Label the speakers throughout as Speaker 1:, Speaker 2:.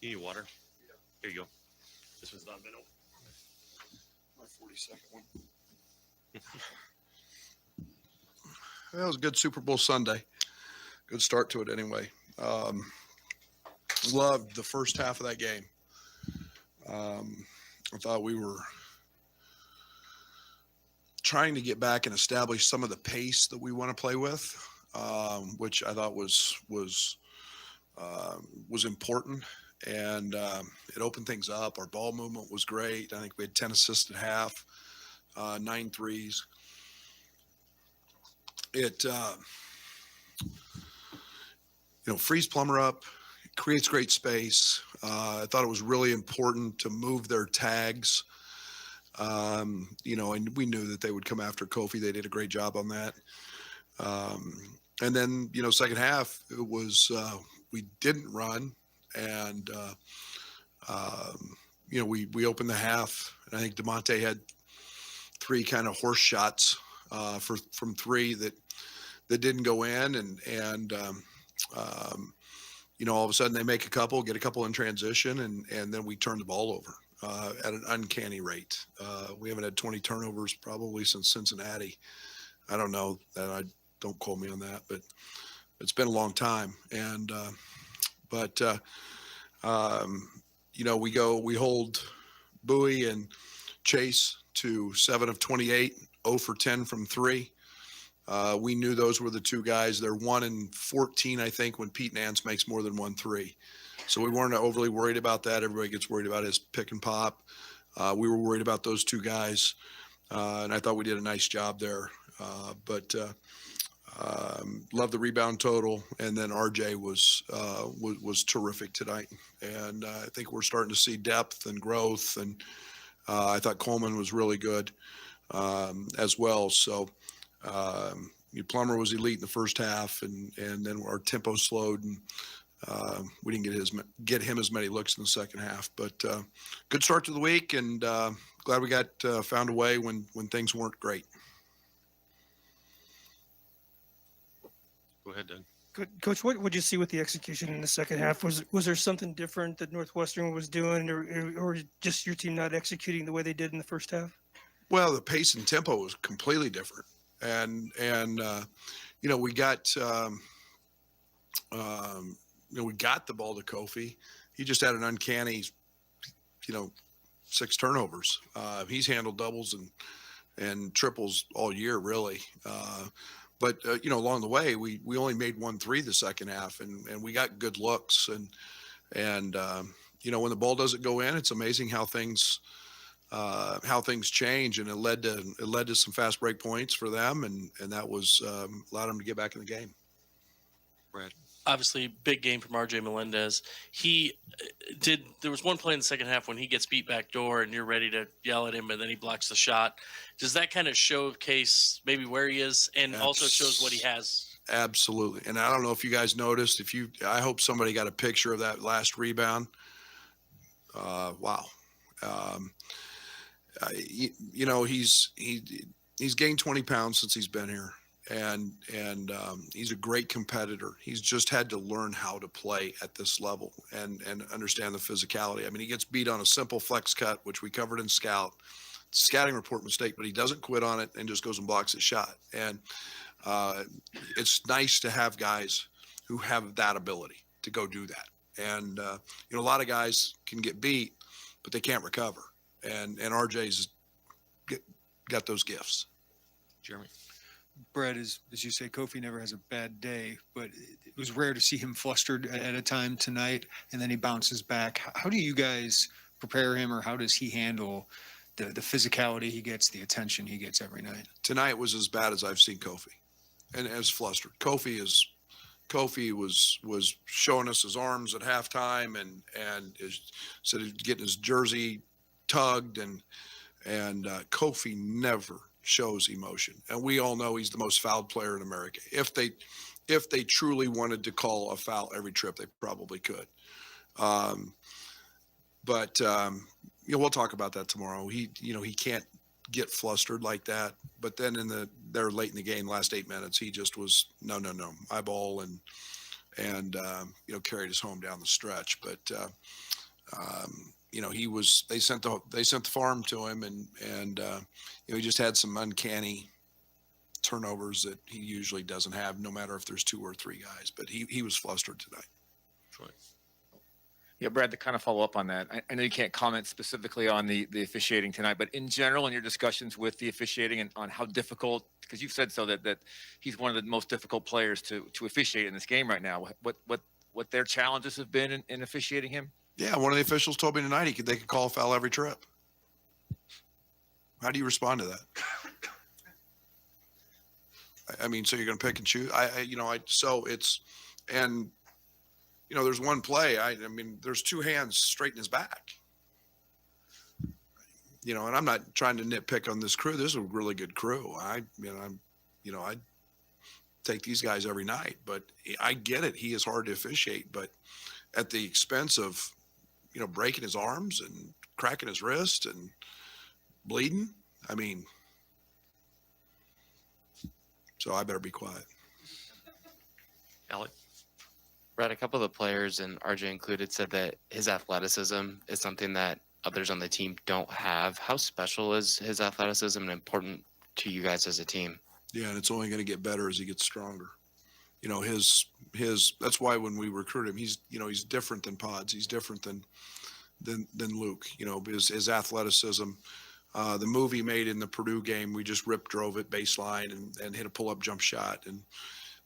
Speaker 1: You need water? Here you go. This one's not been open.
Speaker 2: My 42nd one. That was a good Super Bowl Sunday. Good start to it anyway. Loved the first half of that game. I thought we were trying to get back and establish some of the pace that we want to play with, which I thought was important, and it opened things up. Our ball movement was great. I think we had 10 assists at half, 9 threes. It frees Plummer up, creates great space. I thought it was really important to move their tags. And we knew that they would come after Kofi. They did a great job on that. And then, second half, it was we didn't run, and we opened the half, and I think DeMonte had 3 kind of horse shots from 3 that didn't go in, and all of a sudden they make a couple, get a couple in transition, and then we turn the ball over at an uncanny rate. We haven't had 20 turnovers probably since Cincinnati. I don't know that. Don't quote me on that, but it's been a long time. And we hold Bowie and Chase to 7 of 28, 0 for 10 from 3. We knew those were the 2 guys. They're 1 in 14, I think, when Pete Nance makes more than 1 3. So we weren't overly worried about that. Everybody gets worried about his pick and pop. We were worried about those 2 guys, and I thought we did a nice job there. Love the rebound total, and then RJ was terrific tonight. And I think we're starting to see depth and growth, and I thought Coleman was really good as well. So Plummer was elite in the first half, and then our tempo slowed, and we didn't get him as many looks in the second half. But good start to the week, and glad we got found a way when things weren't great.
Speaker 1: Go ahead, Doug.
Speaker 3: Good. Coach, what would you see with the execution in the second half? Was there something different that Northwestern was doing, or just your team not executing the way they did in the first half?
Speaker 2: Well, the pace and tempo was completely different, and we got we got the ball to Kofi. He just had an uncanny 6 turnovers. He's handled doubles and triples all year, really. But along the way, we only made 1 3 the second half, and we got good looks. And when the ball doesn't go in, it's amazing how things change. And it led to some fast break points for them, and that was allowed them to get back in the game.
Speaker 1: Brad.
Speaker 4: Obviously, big game from RJ Melendez. There was one play in the second half when he gets beat back door and you're ready to yell at him, and then he blocks the shot. Does that kind of showcase maybe where he is, and also shows what he has?
Speaker 2: Absolutely. And I don't know if you guys noticed, I hope somebody got a picture of that last rebound. Wow. He's gained 20 pounds since he's been here. And he's a great competitor. He's just had to learn how to play at this level and understand the physicality. I mean, he gets beat on a simple flex cut, which we covered in scouting report mistake, but he doesn't quit on it and just goes and blocks his shot. And it's nice to have guys who have that ability to go do that. And a lot of guys can get beat, but they can't recover. And RJ's got those gifts.
Speaker 1: Jeremy.
Speaker 5: Brett, as you say, Kofi never has a bad day, but it was rare to see him flustered at a time tonight, and then he bounces back. How do you guys prepare him, or how does he handle the physicality he gets, the attention he gets every night? Tonight was as bad as I've seen Kofi, and as flustered. Kofi was showing us his arms at halftime, and said he's getting his jersey tugged, and Kofi never shows emotion, and we all know he's the most fouled player in America. If they truly wanted to call a foul every trip, they probably could. But we'll talk about that tomorrow. He can't get flustered like that. But then they're late in the game, last 8 minutes, he just was no, my ball,
Speaker 2: and carried us home down the stretch. But they sent the farm to him, and he just had some uncanny turnovers that he usually doesn't have, no matter if there's 2 or 3 guys. But he was flustered tonight.
Speaker 1: Troy.
Speaker 6: Yeah, Brad, to kind of follow up on that, I know you can't comment specifically on the officiating tonight, but in general, in your discussions with the officiating and on how difficult, because you've said so that he's one of the most difficult players to officiate in this game right now. What their challenges have been in officiating him?
Speaker 2: Yeah, one of the officials told me tonight they could call a foul every trip. How do you respond to that? I mean, so you're going to pick and choose? There's one play. I mean, there's 2 hands straight in his back. And I'm not trying to nitpick on this crew. This is a really good crew. I take these guys every night, but I get it. He is hard to officiate, but at the expense of, breaking his arms and cracking his wrist and bleeding. I mean, so I better be quiet.
Speaker 1: Alec.
Speaker 7: Brad, a couple of the players, and RJ included, said that his athleticism is something that others on the team don't have. How special is his athleticism and important to you guys as a team? Yeah, and it's only going to get better as he gets stronger. That's why when we recruit him, he's different than Pods. He's different than Luke, his athleticism. The move he made in the Purdue game, we just drove it baseline and hit a pull-up jump shot. And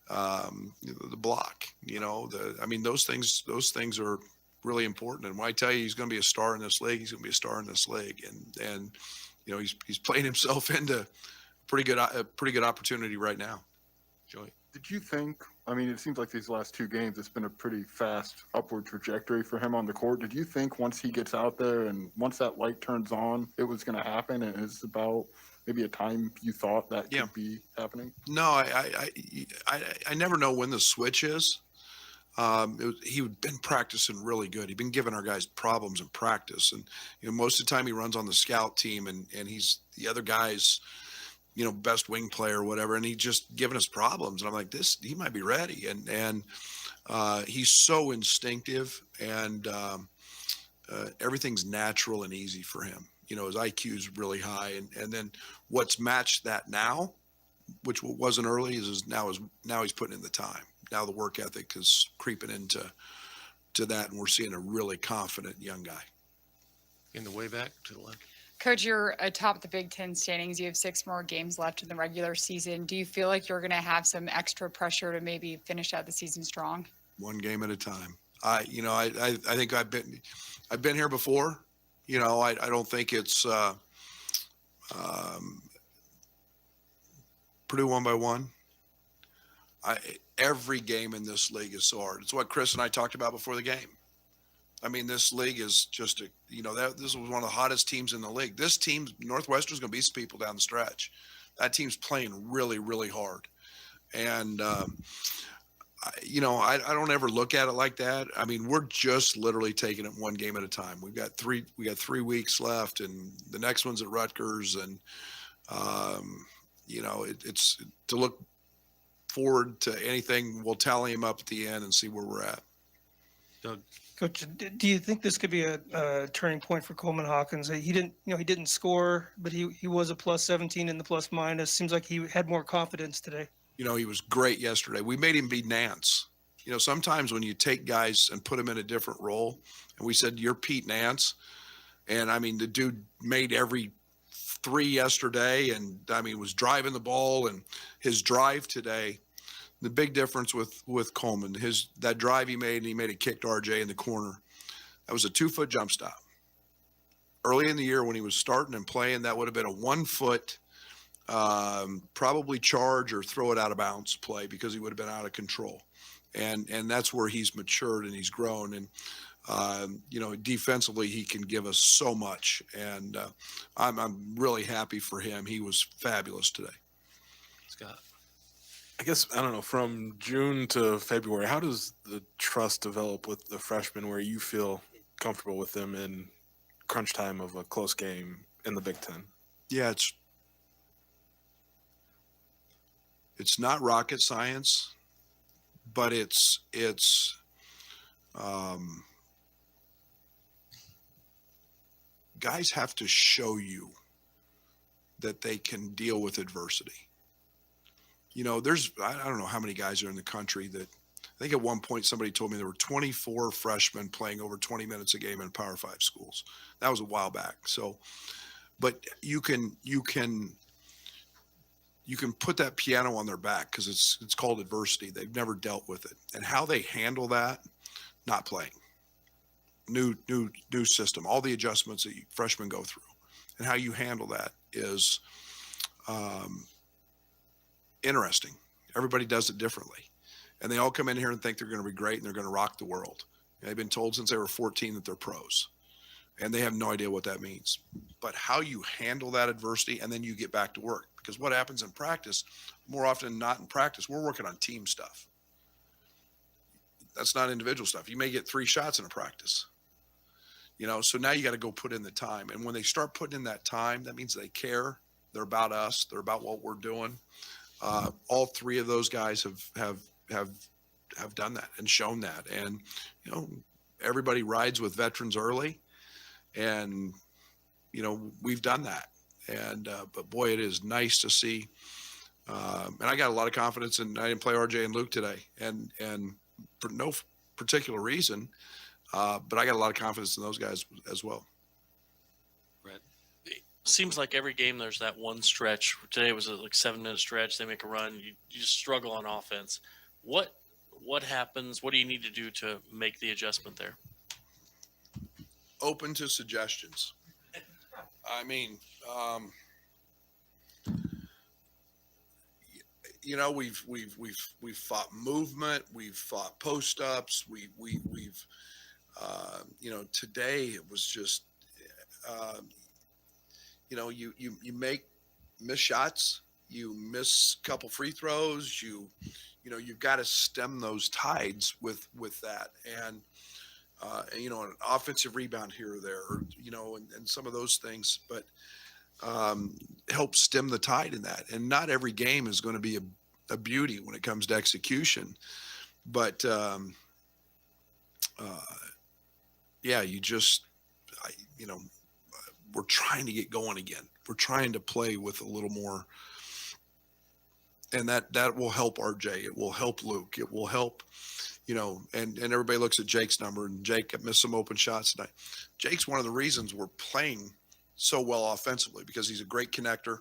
Speaker 7: the block, those things are really important. And when I tell you he's going to be a star in this league, he's going to be a star in this league. And he's playing himself into a pretty good opportunity right now.
Speaker 1: Joey.
Speaker 8: Did you think, it seems like these last 2 games, it's been a pretty fast upward trajectory for him on the court. Did you think once he gets out there and once that light turns on, it was going to happen? And it's about maybe a time you thought that could be happening?
Speaker 2: No, I never know when the switch is. He'd been practicing really good. He'd been giving our guys problems in practice. And, most of the time he runs on the scout team and he's the other guys, best wing player or whatever. And he's just giving us problems. And I'm like, he might be ready. And he's so instinctive and everything's natural and easy for him. His IQ is really high. And then what's matched that now, which wasn't early, is now he's putting in the time. Now the work ethic is creeping into that, and we're seeing a really confident young guy.
Speaker 1: In the way back to the left.
Speaker 9: Coach, you're atop the Big Ten standings. You have 6 more games left in the regular season. Do you feel like you're going to have some extra pressure to maybe finish out the season strong?
Speaker 2: One game at a time. I think I've been here before. I don't think it's Purdue won by 1. Every game in this league is so hard. It's what Chris and I talked about before the game. This league is just this was one of the hottest teams in the league. This team, Northwestern, is going to beat some people down the stretch. That team's playing really, really hard. And, I don't ever look at it like that. We're just literally taking it one game at a time. We got 3 weeks left, and the next one's at Rutgers. And, it's to look forward to anything. We'll tally them up at the end and see where we're at.
Speaker 1: Doug.
Speaker 3: Coach, do you think this could be a turning point for Coleman Hawkins? He didn't score, but he was a plus 17 in the plus minus. Seems like he had more confidence today.
Speaker 2: He was great yesterday. We made him be Nance. Sometimes when you take guys and put them in a different role, and we said, you're Pete Nance. And the dude made every 3 yesterday and was driving the ball, and his drive today, the big difference with Coleman, that drive he made, and he made a kick to RJ in the corner. That was a 2-foot jump stop. Early in the year when he was starting and playing, that would have been a 1-foot, probably charge or throw it out of bounds play because he would have been out of control. And that's where he's matured and he's grown. And, defensively, he can give us so much. And I'm really happy for him. He was fabulous today.
Speaker 1: Scott.
Speaker 10: I guess, I don't know, from June to February, how does the trust develop with the freshmen where you feel comfortable with them in crunch time of a close game in the Big Ten?
Speaker 2: Yeah, it's not rocket science, but um, guys have to show you that they can deal with adversity. You know, I don't know how many guys are in the country that, I think at one point somebody told me there were 24 freshmen playing over 20 minutes a game in Power 5 schools. That was a while back. So, but you can put that piano on their back because it's called adversity. They've never dealt with it. And how they handle that, not playing. New system, all the adjustments that freshmen go through, and how you handle that is interesting. Everybody does it differently, and they all come in here and think they're going to be great and they're going to rock the world. And they've been told since they were 14 that they're pros, and they have no idea what that means. But how you handle that adversity, and then you get back to work, because what happens in practice, more often than not in practice, we're working on team stuff. That's not individual stuff. You may get 3 shots in a practice. You know, so now you got to go put in the time. And when they start putting in that time, that means they care. They're about us. They're about what we're doing. All 3 of those guys have done that and shown that. And, you know, everybody rides with veterans early, and, you know, we've done that. And, but boy, it is nice to see. And I got a lot of confidence in, I didn't play RJ and Luke today, and for no particular reason. But I got a lot of confidence in those guys as well.
Speaker 4: Seems like every game there's that one stretch. Today was a 7-minute stretch. They make a run. You just struggle on offense. What happens? What do you need to do to make the adjustment there?
Speaker 2: Open to suggestions. I mean, you know, we've fought movement. We've fought post ups. We've you know, today it was just, you know, you miss shots, you miss a couple free throws, you know, you've got to stem those tides with that. And, you know, an offensive rebound here or there, or, you know, and some of those things, but help stem the tide in that. And not every game is going to be a beauty when it comes to execution, but yeah, you just, you know, we're trying to get going again. We're trying to play with a little more, and that will help RJ. It will help Luke. It will help, you know, and everybody looks at Jake's number, and Jake missed some open shots tonight. Jake's one of the reasons we're playing so well offensively, because he's a great connector.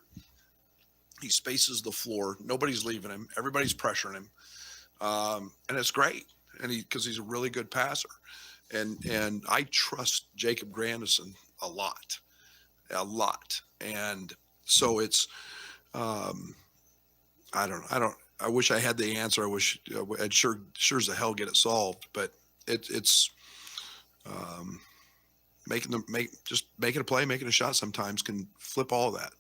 Speaker 2: He spaces the floor. Nobody's leaving him. Everybody's pressuring him. And it's great. And because he's a really good passer. And I trust Jacob Grandison a lot. And so it's, I wish I had the answer. I wish I'd sure as the hell get it solved, but it's making a play, making a shot sometimes can flip all of that.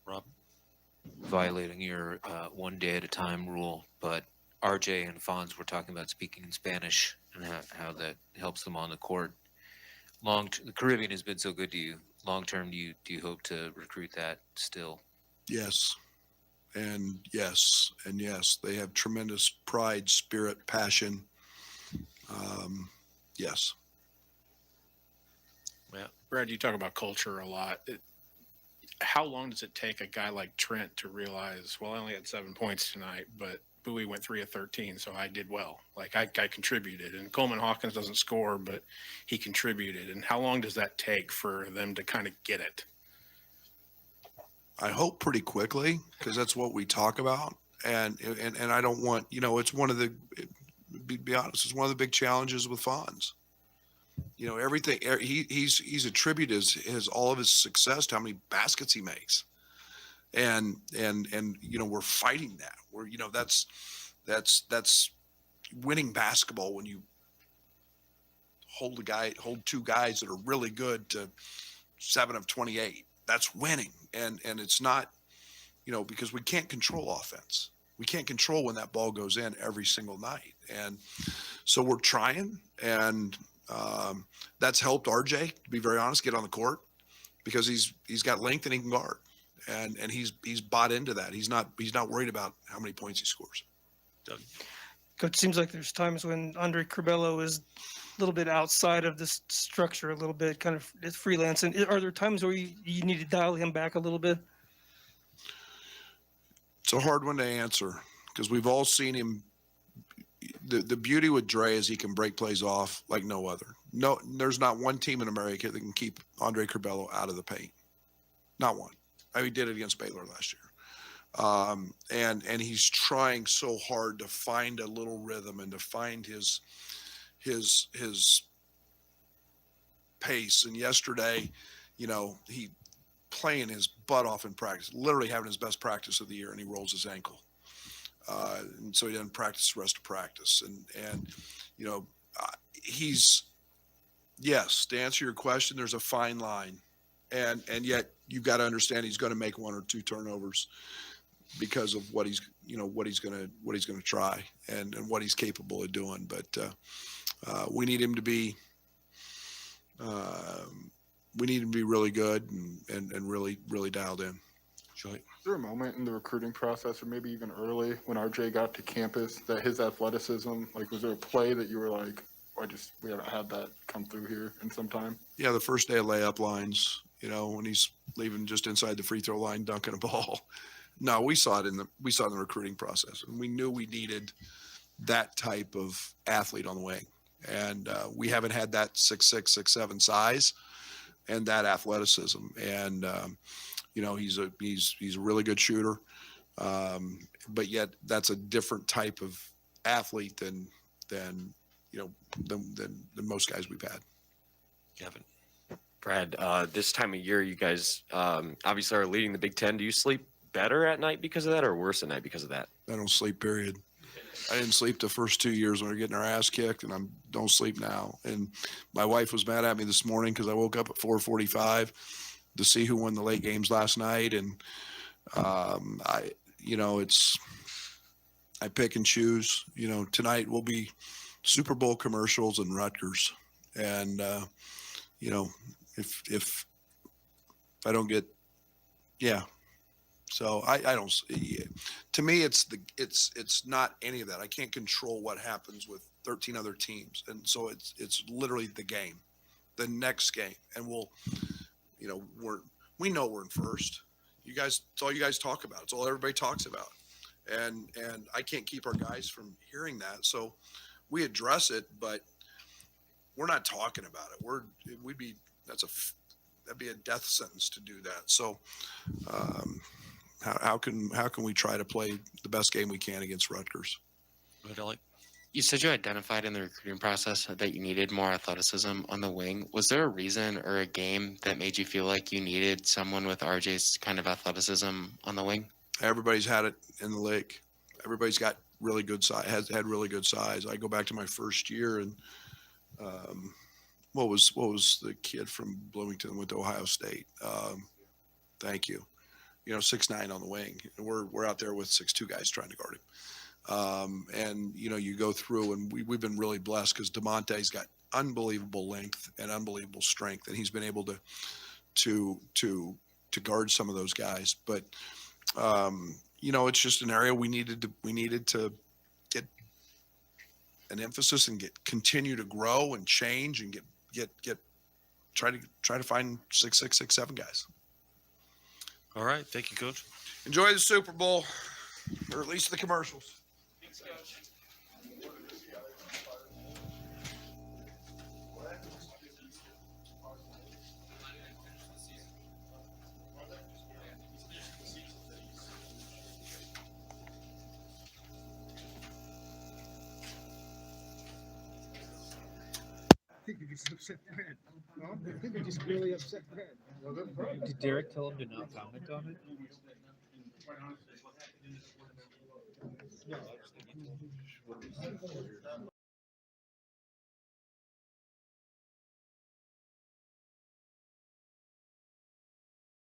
Speaker 1: Rob?
Speaker 11: Violating your 1 day at a time rule, but RJ and Fonz were talking about speaking in Spanish and how that helps them on the court. The Caribbean has been so good to you. Long term, do you hope to recruit that still?
Speaker 2: Yes. And yes. They have tremendous pride, spirit, passion. Yes.
Speaker 1: Yeah.
Speaker 12: Brad, you talk about culture a lot. How long does it take a guy like Trent to realize, well, I only had 7 points tonight, but Bowie went 3 of 13, so I did well. Like I contributed, and Coleman Hawkins doesn't score, but he contributed. And how long does that take for them to kind of get it?
Speaker 2: I hope pretty quickly, because that's what we talk about. And I don't want, you know, it's one of the, be honest, it's one of the big challenges with Fonz. You know, everything he's attributed his all of his success to how many baskets he makes. And you know, we're fighting that. We're, you know, that's winning basketball when you hold 2 guys that are really good to 7 of 28. That's winning. And it's not, you know, because we can't control offense. We can't control when that ball goes in every single night. And so we're trying, and that's helped RJ, to be very honest, get on the court, because he's got length and he can guard. And he's bought into that. He's not worried about how many points he scores.
Speaker 1: Doug?
Speaker 3: It seems like there's times when Andre Curbelo is a little bit outside of this structure, a little bit kind of it's freelancing. Are there times where you need to dial him back a little bit?
Speaker 2: It's a hard one to answer because we've all seen him. The beauty with Dre is he can break plays off like no other. No, there's not one team in America that can keep Andre Curbelo out of the paint. Not one. I mean, he did it against Baylor last year. And he's trying so hard to find a little rhythm and to find his pace. And yesterday, he playing his butt off in practice, literally having his best practice of the year, and he rolls his ankle. And so he doesn't practice the rest of practice. And he's, yes, to answer your question, there's a fine line. And yet you've got to understand he's going to make one or two turnovers because of what he's going to try and what he's capable of doing. But we need him to be really good and really dialed in.
Speaker 8: Is there a moment in the recruiting process, or maybe even early, when RJ got to campus, that his athleticism, like, was there a play that you were like, we haven't had that come through here in some time?
Speaker 2: Yeah, the first day of layup lines, when he's leaving just inside the free throw line, dunking a ball. No, we saw it in the recruiting process, and we knew we needed that type of athlete on the wing, and we haven't had that 6'6", 6'7" size and that athleticism, and he's a really good shooter, but yet that's a different type of athlete than most guys we've had.
Speaker 13: Kevin. Brad, this time of year, you guys obviously are leading the Big Ten. Do you sleep better at night because of that, or worse at night because of that?
Speaker 2: I don't sleep, period. I didn't sleep the first 2 years when we were getting our ass kicked, and I don't sleep now. And my wife was mad at me this morning because I woke up at 4:45 to see who won the late games last night. And I pick and choose. Tonight will be Super Bowl commercials and Rutgers. And if I don't get, yeah. So I don't. To me, it's not any of that. I can't control what happens with 13 other teams, and so it's literally the game, the next game, and we know we're in first. You guys, it's all you guys talk about. It's all everybody talks about, and I can't keep our guys from hearing that. So we address it, but we're not talking about it. That'd be a death sentence to do that. So. How can we try to play the best game we can against Rutgers?
Speaker 14: You said you identified in the recruiting process that you needed more athleticism on the wing. Was there a reason or a game that made you feel like you needed someone with RJ's kind of athleticism on the wing?
Speaker 2: Everybody's had it in the league. Everybody's got really good size. Had really good size. I go back to my first year, and what was the kid from Bloomington went to Ohio State? Thank you. 6'9" on the wing. And we're out there with 6'2" guys trying to guard him. And you go through, and we've been really blessed because DeMonte's got unbelievable length and unbelievable strength, and he's been able to guard some of those guys. But it's just an area we needed to get an emphasis and continue to grow and change and try to find 6'6", 6'7" guys.
Speaker 1: All right. Thank you, Coach.
Speaker 2: Enjoy the Super Bowl, or at least the commercials.
Speaker 3: Thanks, Coach.
Speaker 5: I think you're just upset Brad. I think you're just really upset Brad.
Speaker 11: Did Derek tell him to not comment on it?